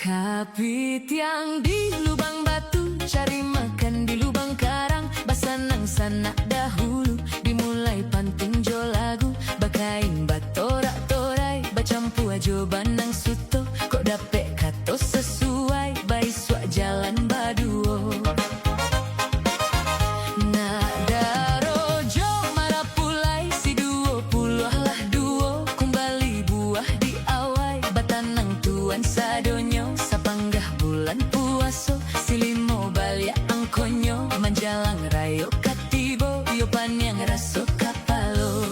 Kapit yang di lubang batu, cari makan di lubang karang. Basanang sanak dahulu, dimulai pantun jo lagu. Bakain batorak-torai, bacampu ajo banang suto. Kok dapet kato sesuai, bai suak jalan baduo. Nada rojo marah pulai, si 20 lah duo. Kumbali buah di awai, batanang tuan sadonyo. Sapanggah bulan puaso, silimo balia angkonyo. Manjalang rayo katibo, yo panyang raso kapalo.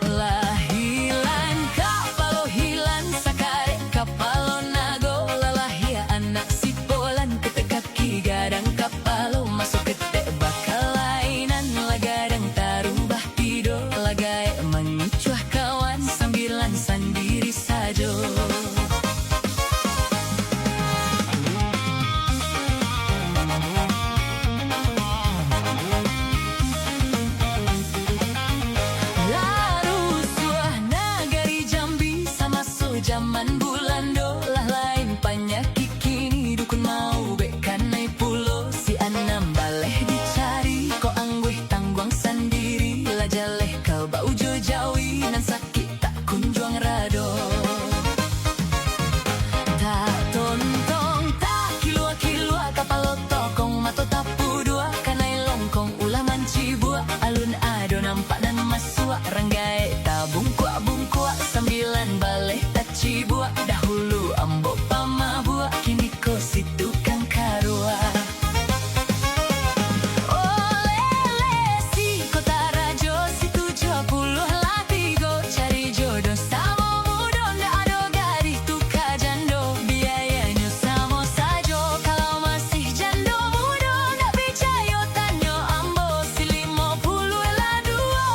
Lahilan kapalo hilan, sakare kapalo nago. Lalahia anak si polan, ketek kaki gadang kapalo. Masuk ketek bakal lainan, lagadang tarubah tido. Lagai mencuah kawan, sambilan sandiri sajo. Zaman bulando lah lain panyaki kini dukun mau bekan naik pulo. Si anam baleh dicari, kok angguih tangguang sendiri. Lah jaleh kau bau jo jawi, nan sakit tak kunjuang rado. Tak tontong tak kilua-kilua, kapalo tokong mato tapu dua. Kanai longkong ulah manci buah, alun ado nampak dan masua. Ranggai tabung kuak-bungkuak, sambilan baleh buat dahulu ambo pama buat, kini ko si tukang karua. Olele si kota rajo, si 70 lah tigo. Cari jodoh samo mudo, ndak ada gadis tuka jando. Biayanya samo sajo, kalau masih jando mudo. Ndak percaya tanyo ambo, si 50 lah duo.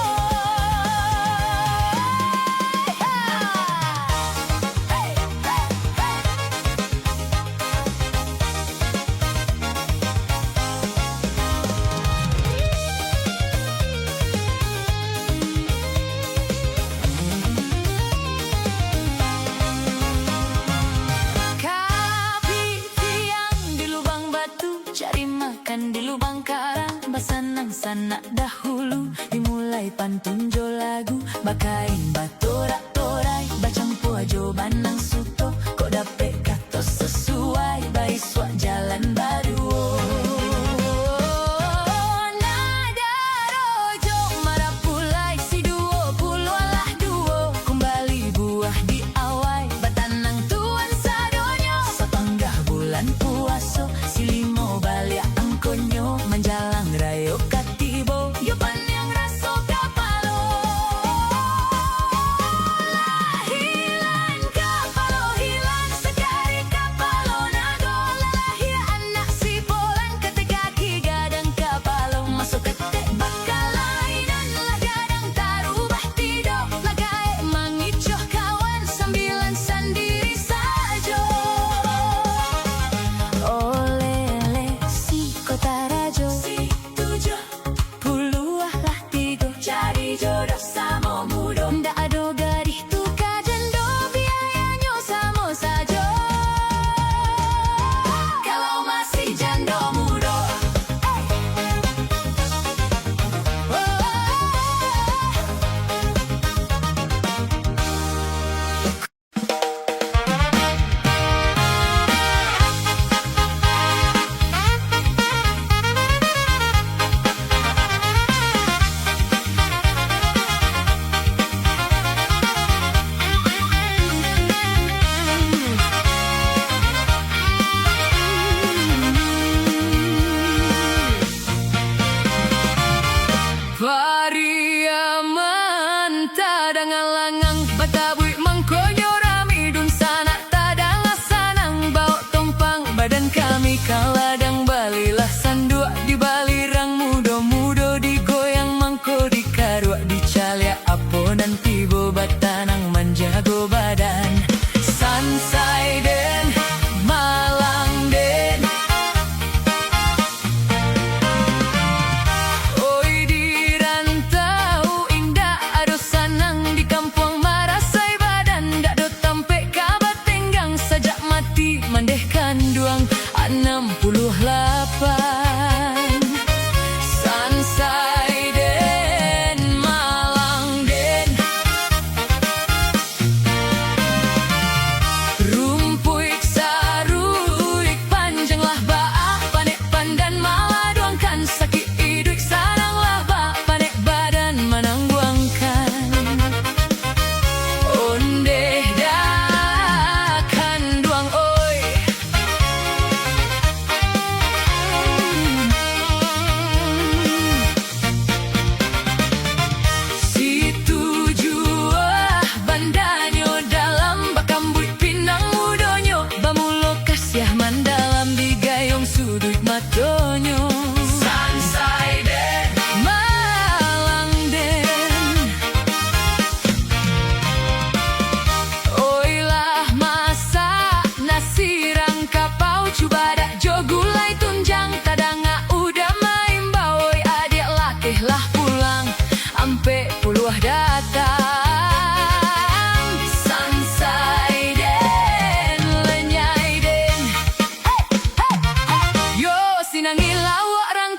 Cari makan di lubang karang, basanang sanak dahulu. Dimulai pantun jo lagu, bakain batorak-torai. Bacampu ajo banang suto, kok dapet kato sesuai. Bai suak jalan baduo. Nada rojo marah pulai, si 20 lah duo. Kumbali buah di awai, batanang tuan sadonyo. Sapanggah bulan puaso, silimo balia angkonyo. Manjalang rayo katibo, yo panyang raso kapalo. Lahilan kapalo hilan, sakari kapalo nago. Lalahia anak si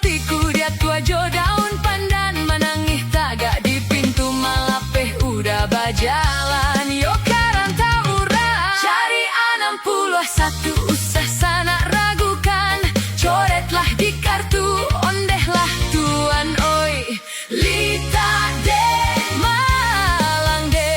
hatiku dia tua jo daun pandan menangis tagak di pintu malapeh udah bajalan yo karanta urang cari 61 usah sana ragukan coretlah di kartu ondehlah tuan oi lita de malang de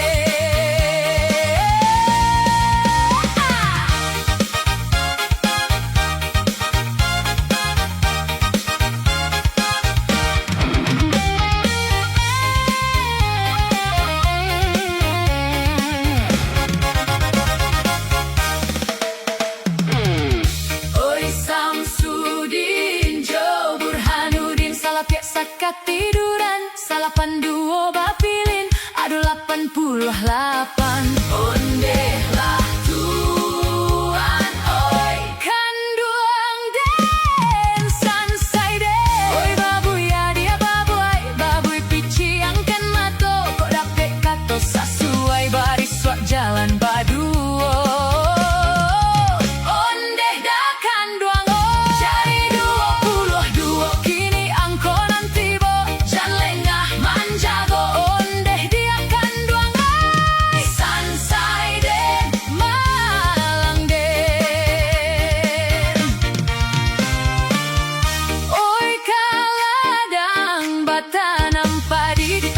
Katiduran salapan duo bapilin adu 88 ondehlah tuan oi kanduang den sansai de oi babuy dia babuy pici angkan mato kok dapet kato sasuai baris swak jalan baduo ondeh dah kanduang oi cari 22 kini angkon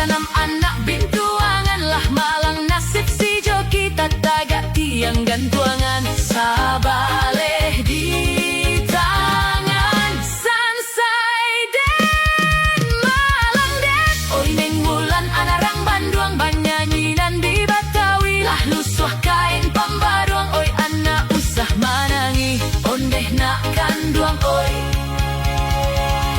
tanam anak bintuangan lah malang nasib si jo kita tagak tiang gantuangan sabaleh di tangan sansai den malang den oi neng wulan anarang banduang banyanyinan di Batawi lah lusuh kain pambaruang oi anak usah manangi ondeh nak kanduang oi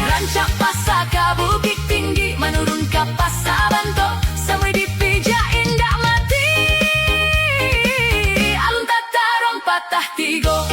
rancak pasaka bukit tinggi menurun ke pasabanto sampai dipijak indah mati alun tatarong patah tigo